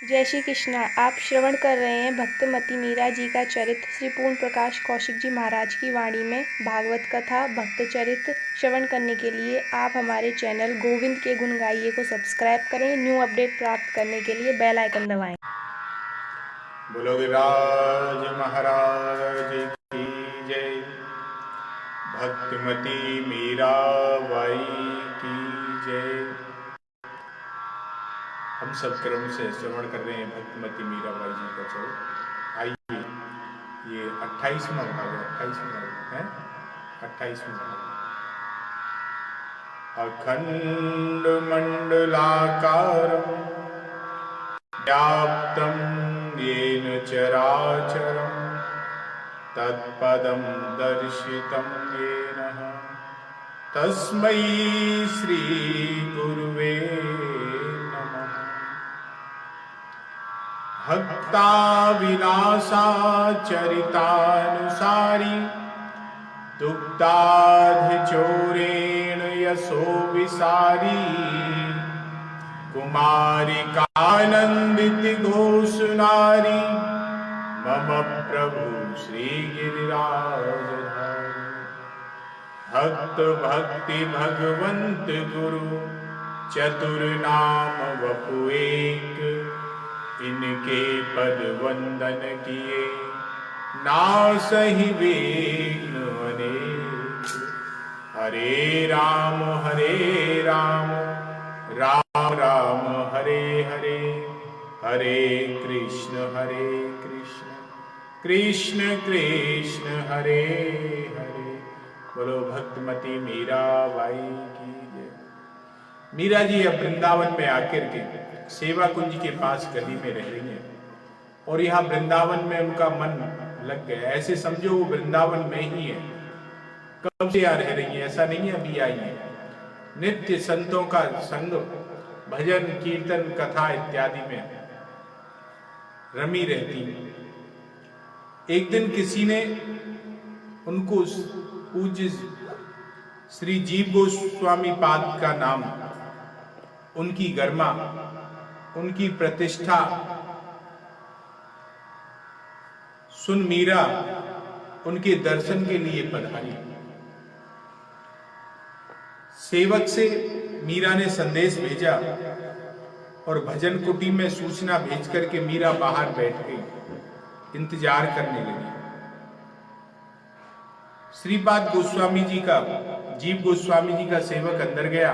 जय श्री कृष्णा। आप श्रवण कर रहे हैं भक्तमती मीरा जी का चरित्र श्री पूर्ण प्रकाश कौशिक जी महाराज की वाणी में भागवत कथा भक्त चरित्र श्रवण करने के लिए आप हमारे चैनल गोविंद के गुण गाइए को सब्सक्राइब करें। न्यू अपडेट प्राप्त करने के लिए बेल आइकन दबाएं। बोलो विराज महाराज की जय। भक्तमती मीरा बाई की जय। हम सब क्रम से श्रवण कर रहे हैं भक्तमती मीरा बाई जी का चरित्र। आइए, ये 28वां भाग है 28वां भाग। अखंड मंडलाकारं व्याप्तं येन चराचरं तत्पदं दर्शितं येन तस्मै श्री गुरुवे नमः। भक्ता विलासा चरितानुसारी दुग्धाधिचोरेण यशो विसारी कुमारिकानंदित घोषनारी मम प्रभु श्री गिरिराजधारी। भक्त भक्ति भगवंत गुरु चतुर नाम वपु एक इनके पद वंदन किए नासहि विघ्न अनेक। हरे राम राम राम हरे हरे हरे कृष्ण कृष्ण कृष्ण हरे हरे। बोलो भक्तमती मीरा बाई की जय। मीरा जी अब वृंदावन में आकर के सेवा कुंज के पास गली में रह रही हैं और यहाँ वृंदावन में उनका मन लग गया। ऐसे समझो वो वृंदावन में ही है, कब से यहाँ रह रही है, ऐसा नहीं है अभी आई है। नित्य संतों का संग, भजन कीर्तन कथा इत्यादि में रमी रहती। एक दिन किसी ने उनको पूज्य श्री जीव गोस्वामी पाद का नाम, उनकी गरिमा, उनकी प्रतिष्ठा सुन मीरा उनके दर्शन के लिए पधारी। सेवक से मीरा ने संदेश भेजा और भजन कुटी में सूचना भेज करके मीरा बाहर बैठ गई, इंतजार करने लगी। श्रीपाद गोस्वामी जी का, जीव गोस्वामी जी का सेवक अंदर गया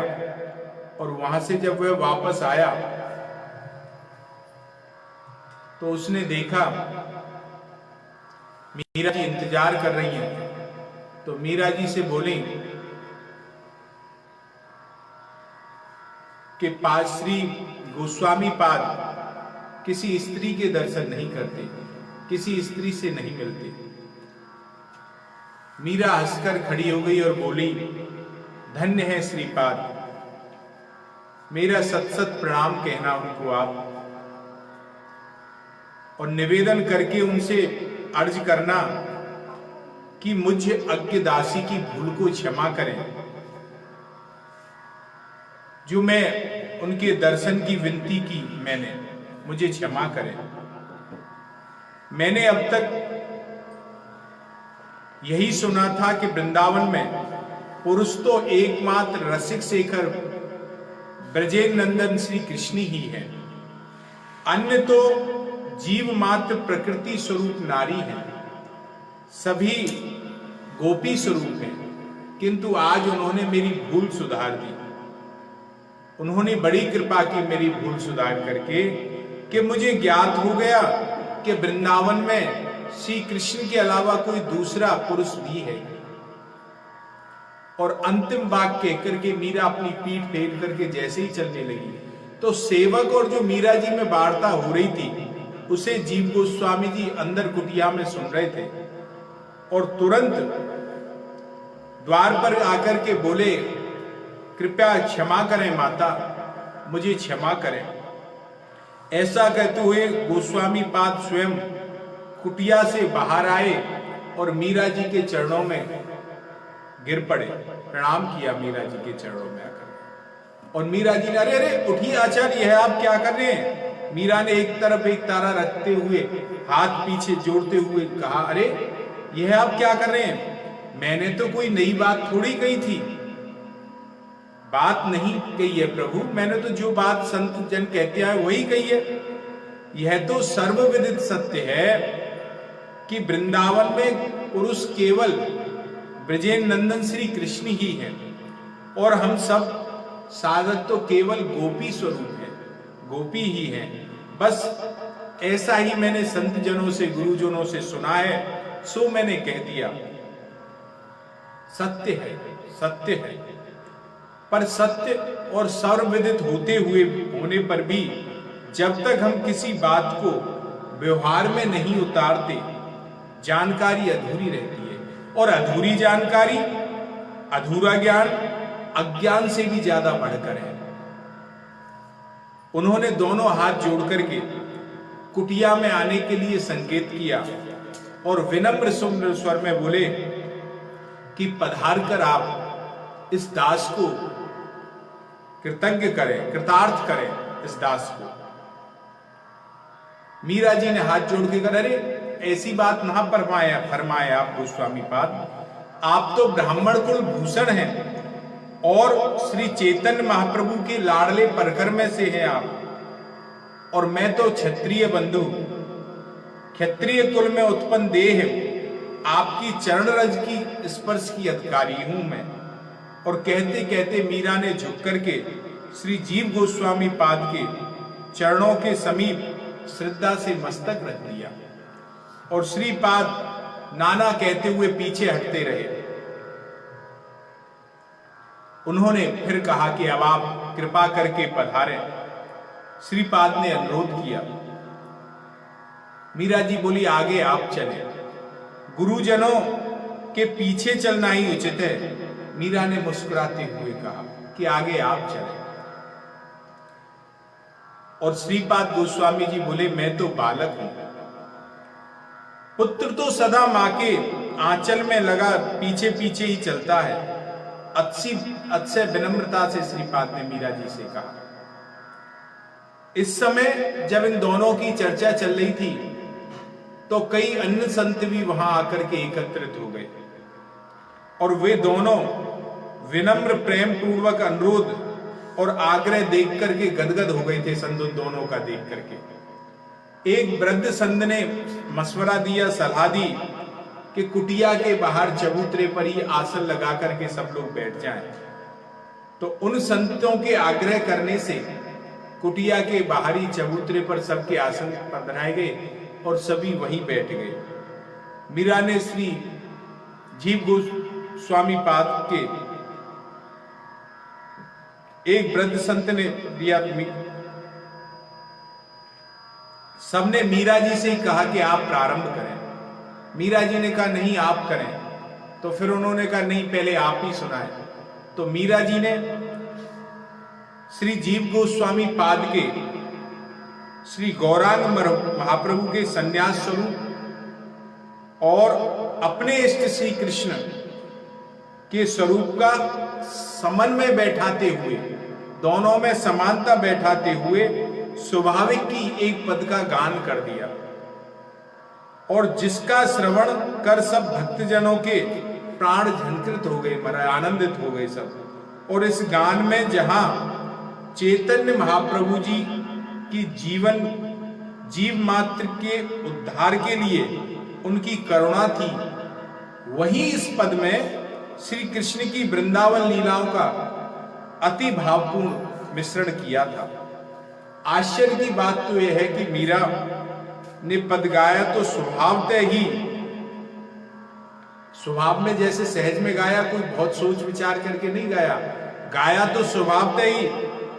और वहां से जब वह वापस आया तो उसने देखा मीरा जी इंतजार कर रही हैं। तो मीरा जी से बोली कि श्री गोस्वामी पाद किसी स्त्री के दर्शन नहीं करते, किसी स्त्री से नहीं मिलते। मीरा हंसकर खड़ी हो गई और बोली, धन्य है श्रीपाद, मेरा सत सत प्रणाम कहना उनको आप, और निवेदन करके उनसे अर्ज करना कि मुझे अज्ञ दासी की भूल को क्षमा करें, जो मैं उनके दर्शन की विनती की मैंने, मुझे क्षमा करें। मैंने अब तक यही सुना था कि वृंदावन में पुरुष तो एकमात्र रसिक शेखर ब्रजेन नंदन श्री कृष्ण ही है, अन्य तो जीव मात्र प्रकृति स्वरूप नारी है, सभी गोपी स्वरूप हैं। किंतु आज उन्होंने मेरी भूल सुधार दी, उन्होंने बड़ी कृपा की मेरी भूल सुधार करके कि मुझे ज्ञात हो गया कि वृंदावन में श्री कृष्ण के अलावा कोई दूसरा पुरुष भी है। और अंतिम बात कहकर के मीरा अपनी पीठ फेर करके जैसे ही चलने लगी तो सेवक और जो मीरा जी में वार्ता हो रही थी उसे जीव गोस्वामी जी अंदर कुटिया में सुन रहे थे और तुरंत द्वार पर आकर के बोले, कृपया क्षमा करें माता, मुझे क्षमा करें। ऐसा कहते हुए गोस्वामी पाद स्वयं कुटिया से बाहर आए और मीरा जी के चरणों में गिर पड़े, प्रणाम किया मीरा जी के चरणों में आकर। और मीरा जी ने, अरे अरे उठिए आचार्य है, आप क्या कर रहे हैं? मीरा ने एक तरफ एक तारा रखते हुए हाथ पीछे जोड़ते हुए कहा, अरे यह आप क्या कर रहे हैं? मैंने तो कोई नई बात थोड़ी कही थी। बात नहीं कही है प्रभु, मैंने तो जो बात संत जन कहते हैं वही कही है। यह तो सर्वविदित सत्य है कि वृंदावन में पुरुष केवल ब्रजेन नंदन श्री कृष्ण ही है और हम सब साधक तो केवल गोपी स्वरूप है, गोपी ही है। बस ऐसा ही मैंने संत जनों से, गुरुजनों से सुना है, सो मैंने कह दिया। सत्य है, सत्य है, पर सत्य और सर्वविदित होने पर भी जब तक हम किसी बात को व्यवहार में नहीं उतारते, जानकारी अधूरी रहती है। और अधूरी जानकारी, अधूरा ज्ञान अज्ञान से भी ज्यादा बढ़कर है। उन्होंने दोनों हाथ जोड़ करके कुटिया में आने के लिए संकेत किया और विनम्र स्वर में बोले कि पधार कर आप इस दास को कृतज्ञ करें, कृतार्थ करें इस दास को। मीरा जी ने हाथ जोड़ के कहा, अरे ऐसी बात ना फरमाए आप गोस्वामी पाद, आप तो ब्राह्मण कुल भूषण हैं और श्री चैतन्य महाप्रभु के लाडले परकर में से हैं आप, और मैं तो क्षत्रिय बंधु, क्षत्रिय कुल में उत्पन्न देह, आपकी चरण रज की स्पर्श की अधिकारी हूं मैं। और कहते कहते मीरा ने झुक करके श्री जीव गोस्वामी पाद के चरणों के समीप श्रद्धा से मस्तक रख दिया और श्रीपाद नाना कहते हुए पीछे हटते रहे। उन्होंने फिर कहा कि अब आप कृपा करके पधारें। श्रीपाद ने अनुरोध किया। मीरा जी बोली, आगे आप चलें, गुरुजनों के पीछे चलना ही उचित है। मीरा ने मुस्कुराते हुए कहा कि आगे आप चलें। और श्रीपाद गोस्वामी जी बोले, मैं तो बालक हूं, पुत्र तो सदा मां के आंचल में लगा पीछे पीछे ही चलता है। अतिशय विनम्रता से श्रीपाद ने मीरा जी से कहा। इस समय जब इन दोनों की चर्चा चल रही थी तो कई अन्य संत भी वहां आकर के एकत्रित हो गए और वे दोनों विनम्र प्रेम पूर्वक अनुरोध और आग्रह देख करके गदगद हो गए थे। संत दोनों का देख करके एक वृद्ध संत ने मशवरा दिया, सलाह दी कि कुटिया के बाहर चबूतरे पर ही आसन लगा करके सब लोग बैठ जाएं। तो उन संतों के आग्रह करने से कुटिया के बाहरी चबूतरे पर सबके आसन पधराए गए और सभी वहीं बैठ गए। मीरा ने श्री जीव गोस्वामी पाद के एक वृद्ध संत ने दिया, सबने मीरा जी से ही कहा कि आप प्रारंभ करें। मीरा जी ने कहा नहीं आप करें, तो फिर उन्होंने कहा नहीं पहले आप ही सुनाएं। तो मीरा जी ने श्री जीव गोस्वामी पाद के श्री गौरांग महाप्रभु के संन्यास स्वरूप और अपने इष्ट श्री कृष्ण के स्वरूप का समन्वय बैठाते हुए, दोनों में समानता बैठाते हुए स्वाभाविक की एक पद का गान कर दिया और जिसका श्रवण कर सब भक्तजनों के प्राण झंकृत हो गए, आनंदित हो गए सब। और इस गान में जहां चैतन्य महाप्रभु जी की जीव मात्र के उद्धार के लिए उनकी करुणा थी, वहीं इस पद में श्री कृष्ण की वृंदावन लीलाओं का अति भावपूर्ण मिश्रण किया था। आश्चर्य की बात तो यह है कि मीरा ने पद गाया तो स्वभाव में जैसे सहज में गाया, कोई बहुत सोच विचार करके नहीं गाया, गाया तो स्वभावतः ही,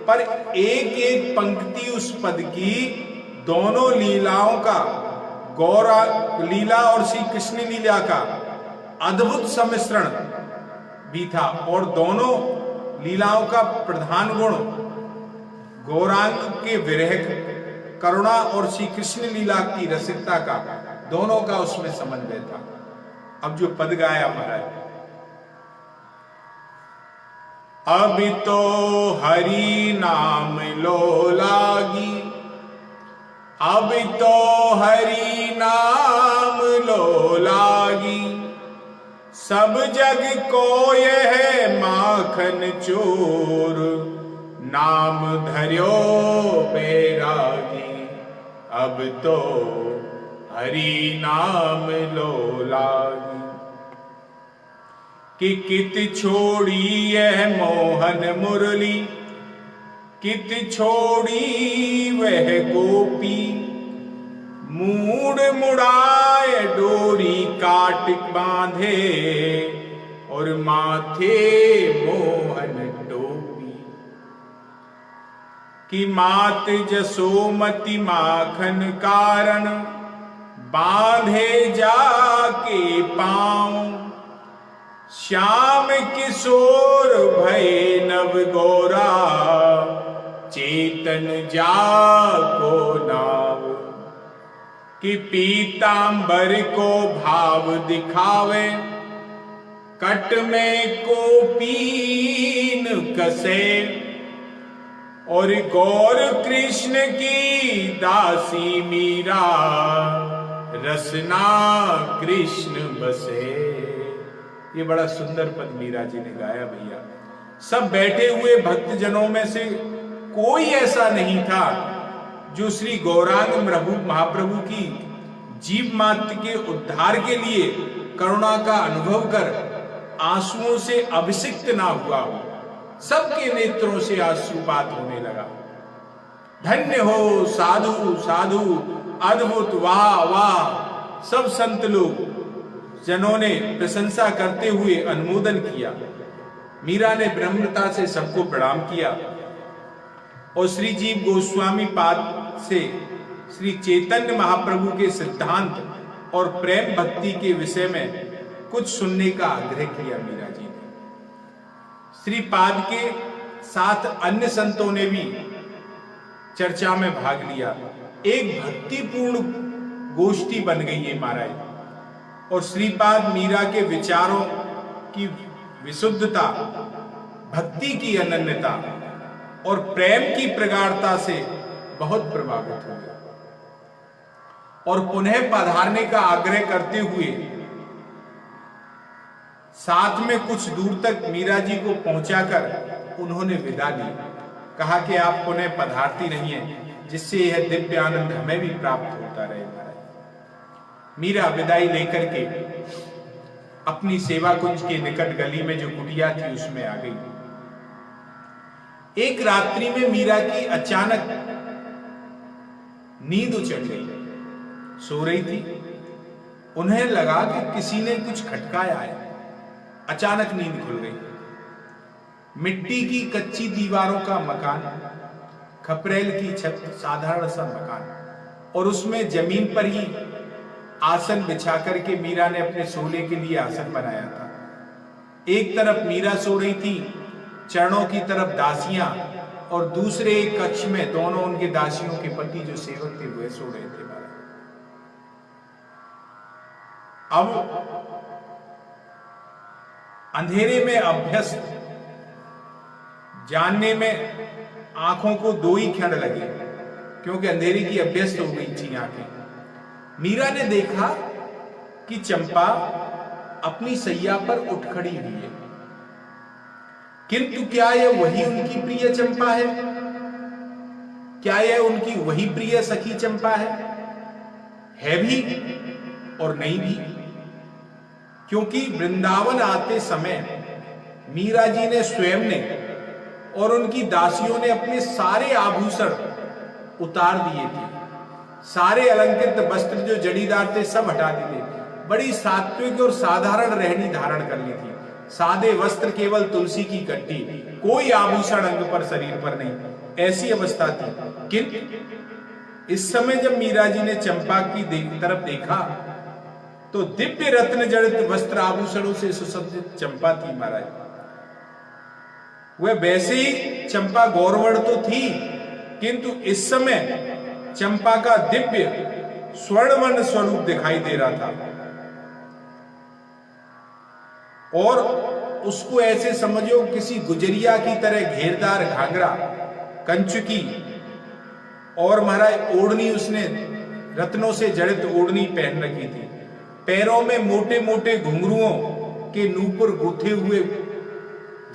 पर एक एक पंक्ति उस पद की दोनों लीलाओं का, गौरा लीला और श्री कृष्ण लीला का अद्भुत सम्मिश्रण भी था। और दोनों लीलाओं का प्रधान गुण गौरांग के विरह, करुणा और श्री कृष्ण लीला की रसिकता का, दोनों का उसमें समन्वय था। अब जो पद गाया महाराज, अभी तो हरि नाम लो लागी, अब तो हरि नाम लो लागी, सब जग को यह माखन चोर, नाम धर्यो बैरागी। अब तो हरि नाम लो लागी, कि कित छोड़ी यह मोहन मुरली, कित छोड़ी वह गोपी, मूड मुड़ाए डोरी काट बांधे, और माथे मोहन टोपी। कि मात जसोमति माखन कारण, बांधे जाके पाँव, श्याम किशोर भय नव गौरा, चेतन जाको नाव। कि पीतांबर को भाव दिखावे, कट में को पीन कसे, और गौर कृष्ण की दासी मीरा, रसना कृष्ण बसे। ये बड़ा सुंदर पद मीरा जी ने गाया भैया। सब बैठे हुए भक्तजनों में से कोई ऐसा नहीं था जो श्री गौरांग प्रभु महाप्रभु की जीव मात्र के उद्धार के लिए करुणा का अनुभव कर आंसुओं से अभिषिक्त ना हुआ हो। सबके नेत्रों से आंसुपात होने लगा। धन्य हो साधु साधु, अद्भुत, वाह वाह। सब संत लोग जनों ने प्रशंसा करते हुए अनुमोदन किया। मीरा ने विनम्रता से सबको प्रणाम किया और श्री जीव गोस्वामी पाद से श्री चैतन्य महाप्रभु के सिद्धांत और प्रेम भक्ति के विषय में कुछ सुनने का आग्रह किया मीरा जी ने। श्री पाद के साथ अन्य संतों ने भी चर्चा में भाग लिया। एक भक्तिपूर्ण गोष्ठी बन गई है महाराज। और श्रीपाद मीरा के विचारों की विशुद्धता, भक्ति की अनन्यता और प्रेम की प्रगाढ़ता से बहुत प्रभावित हुए और पुनः पधारने का आग्रह करते हुए साथ में कुछ दूर तक मीरा जी को पहुंचाकर उन्होंने विदा ली। कहा कि आप पुनः पधारती नहीं है, जिससे यह दिव्य आनंद हमें भी प्राप्त होता रहे। मीरा विदाई लेकर के अपनी सेवा कुंज के निकट गली में जो कुटिया थी उसमें आ गई। एक रात्रि में मीरा की अचानक नींद चढ़ गई। सो रही थी, उन्हें लगा कि किसी ने कुछ खटकाया है। अचानक नींद खुल गई। मिट्टी की कच्ची दीवारों का मकान, खपरेल की छत, साधारण सा मकान, और उसमें जमीन पर ही आसन बिछा करके मीरा ने अपने सोने के लिए आसन बनाया था। एक तरफ मीरा सो रही थी, चरणों की तरफ दासियां, और दूसरे एक कक्ष में दोनों उनके दासियों के पति जो सेवक थे वे सो रहे थे। अब अंधेरे में अभ्यस्त, जानने में आंखों को 2 ही क्षण लगे, क्योंकि अंधेरे की अभ्यस्त हो गई थी आंखें। मीरा ने देखा कि चंपा अपनी सैया पर उठ खड़ी हुई है, किंतु क्या यह वही उनकी प्रिय चंपा है? क्या यह उनकी वही प्रिय सखी चंपा है भी और नहीं भी? क्योंकि वृंदावन आते समय मीरा जी ने स्वयं ने और उनकी दासियों ने अपने सारे आभूषण उतार दिए थे। सारे अलंकृत वस्त्र जो जड़ीदार थे सब हटा दिए। बड़ी सात्विक और साधारण रहनी धारण कर ली थी। सादे वस्त्र, केवल तुलसी की कट्टी, कोई आभूषण अंग पर, शरीर पर नहीं, ऐसी अवस्था थी। किंतु इस समय जब मीरा जी ने चंपा की तरफ देखा तो दिव्य रत्न जड़ित वस्त्र आभूषणों से सुसज्जित चंपा थी महाराज। वह वैसे ही चंपा गौरवर्ण तो थी, किंतु इस समय चंपा का दिव्य स्वर्णवर्ण स्वरूप दिखाई दे रहा था। और उसको ऐसे समझो किसी गुजरिया की तरह घेरदार घाघरा, कंचुकी और महाराज ओढ़नी उसने रत्नों से जड़ित ओढ़नी पहन रखी थी। पैरों में मोटे मोटे घुंघरुओं के नूपुर गुथे हुए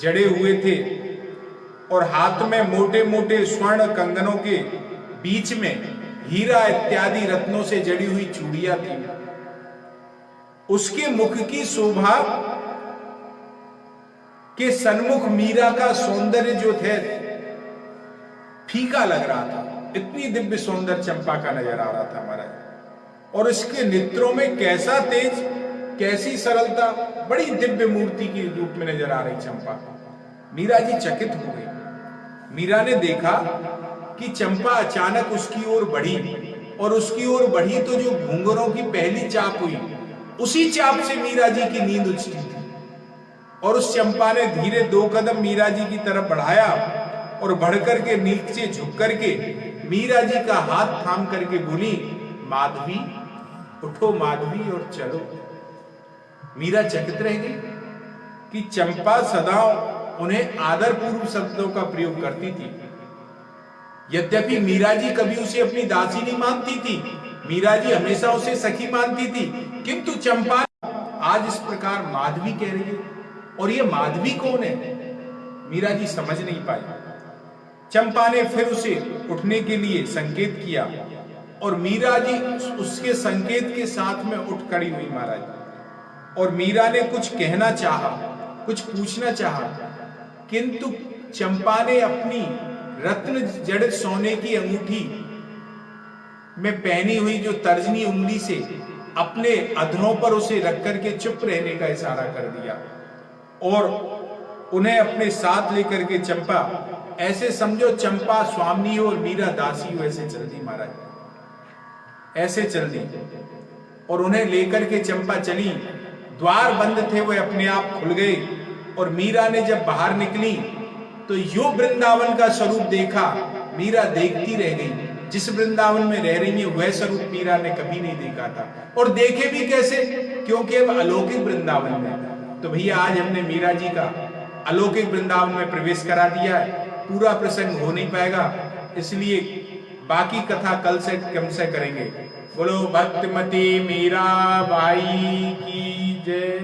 जड़े हुए थे और हाथ में मोटे मोटे स्वर्ण कंगनों के बीच में हीरा इत्यादि रत्नों से जड़ी हुई चूड़ियां थी। उसके मुख की शोभा के सन्मुख मीरा का सौंदर्य जो थे फीका लग रहा था। इतनी दिव्य सौंदर्य चंपा का नजर आ रहा था महाराज। और इसके नेत्रों में कैसा तेज, कैसी सरलता, बड़ी दिव्य मूर्ति के रूप में नजर आ रही चंपा। मीरा जी चकित हो गई। मीरा ने देखा कि चंपा अचानक उसकी ओर बढ़ी और उसकी ओर बढ़ी तो जो घूंघरों की पहली चाप हुई, उसी चाप से मीरा जी की नींद उछली थी। और उस चंपा ने धीरे 2 कदम मीरा जी की तरफ बढ़ाया और बढ़कर के नीचे झुक करके मीरा जी का हाथ थाम करके बोली, माधवी उठो माधवी और चलो। मीरा चकित रह गई कि चंपा सदा उन्हें आदरपूर्व शब्दों का प्रयोग करती थी। यद्यपि मीरा जी कभी उसे अपनी दासी नहीं मानती थी, मीरा जी हमेशा उसे सखी मानती थी, किंतु चंपा आज इस प्रकार माधवी कह रही है। और ये माधवी कौन है, मीरा जी समझ नहीं पाई। चंपा ने फिर उसे उठने के लिए संकेत किया और मीरा जी उसके संकेत के साथ में उठ खड़ी हुई महाराज। और मीरा ने कुछ कहना चाहा, कुछ पूछना चाहा, किंतु चंपा ने अपनी रत्न जड़ित सोने की अंगूठी में पहनी हुई जो तर्जनी उंगली से अपने अधरों पर उसे रख करके चुप रहने का इशारा कर दिया और उन्हें अपने साथ लेकर के चंपा, ऐसे समझो चंपा स्वामी हो और मीरा दासी हो, ऐसे चल दी महाराज, ऐसे चल दी। और उन्हें लेकर के चंपा चली। द्वार बंद थे, वे अपने आप खुल गए और मीरा ने जब बाहर निकली तो यो वृंदावन का स्वरूप देखा। मीरा देखती रह गई। जिस वृंदावन में रह रही है वह स्वरूप मीरा ने कभी नहीं देखा था, और देखे भी कैसे, क्योंकि अब अलौकिक वृंदावन में। तो भैया आज हमने मीरा जी का अलौकिक वृंदावन में प्रवेश करा दिया है। पूरा प्रसंग हो नहीं पाएगा, इसलिए बाकी कथा कल से कम से करेंगे। बोलो भक्तमती मीरा बाई की जय।